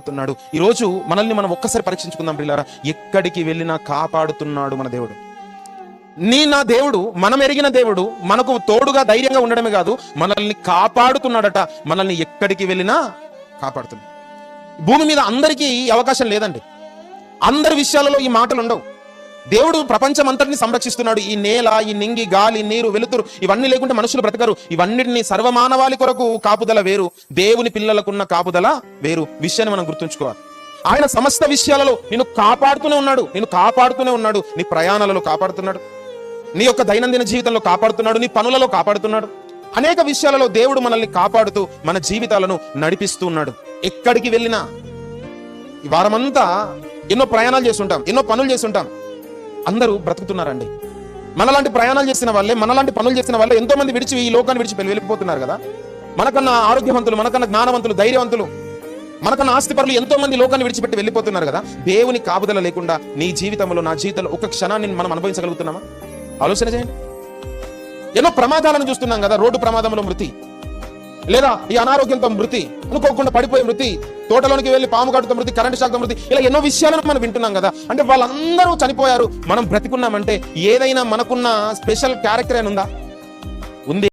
కాపాడుతున్నాడు. ఈరోజు మనల్ని మనం ఒక్కసారి పరీక్షించుకుందాం ప్రియులారా. ఎక్కడికి వెళ్ళినా కాపాడుతున్నాడు మన దేవుడు. నా దేవుడు, మనం ఎరిగిన దేవుడు, మనకు తోడుగా ధైర్యంగా ఉండడమే కాదు, మనల్ని కాపాడుతున్నాడట. మనల్ని ఎక్కడికి వెళ్ళినా కాపాడుతున్నాడు. భూమి మీద అందరికీ అవకాశం లేదండి. అందరి విషయాలలో ఈ మాటలు ఉండవు. దేవుడు ప్రపంచం అంతటిని సంరక్షిస్తున్నాడు. ఈ నేల, ఈ నింగి, గాలి, నీరు, వెలుతురు ఇవన్నీ లేకుంటే మనుషులు బ్రతకరు. ఇవన్నిటిని సర్వమానవాళి కొరకు కాపుదల వేరు, దేవుని పిల్లలకున్న కాపుదల వేరు. విషయాన్ని మనం గుర్తుంచుకోవాలి. ఆయన సమస్త విషయాలలో నిన్ను కాపాడుతూనే ఉన్నాడు. నీ ప్రయాణాలలో కాపాడుతున్నాడు, నీ యొక్క దైనందిన జీవితంలో కాపాడుతున్నాడు, నీ పనులలో కాపాడుతున్నాడు. అనేక విషయాలలో దేవుడు మనల్ని కాపాడుతూ మన జీవితాలను నడిపిస్తూ ఉన్నాడు. ఎక్కడికి వెళ్ళినా ఈ వారమంతా ఎన్నో ప్రయాణాలు చేస్తుంటాం, ఎన్నో పనులు చేస్తుంటాం. అందరూ బ్రతుకుతున్నారండి. మనలాంటి ప్రయాణాలు చేసిన వాళ్ళే, మనలాంటి పనులు చేసిన వాళ్ళే ఎంతో మంది ఈ లోకాన్ని విడిచి వెళ్ళిపోతున్నారు కదా. మనకన్నా ఆరోగ్యవంతులు, మనకన్నా జ్ఞానవంతులు, ధైర్యవంతులు, మనకన్నా ఆస్తిపరులు ఎంతో మంది లోకాన్ని విడిచిపెట్టి వెళ్ళిపోతున్నారు కదా. దేవుని కాపుదల లేకుండా నీ జీవితంలో, నా జీవితంలో ఒక క్షణాన్ని మనం అనుభవించగలుగుతున్నామా? ఆలోచన చేయండి. ఎన్నో ప్రమాదాలను చూస్తున్నాం కదా. రోడ్డు ప్రమాదంలో మృతి, లేదా ఈ అనారోగ్యంతో మృతి, అనుకోకుండా పడిపోయే మృతి, తోటలోనికి వెళ్ళి పాము కాటుతో మృతి, కరెంటు షాక్తో మృతి, ఇలా ఎన్నో విషయాలను మనం వింటున్నాం కదా. అంటే వాళ్ళందరూ చనిపోయారు, మనం బ్రతికున్నామంటే ఏదైనా మనకున్న స్పెషల్ క్యారెక్టర్ అని ఉందా? ఉంది.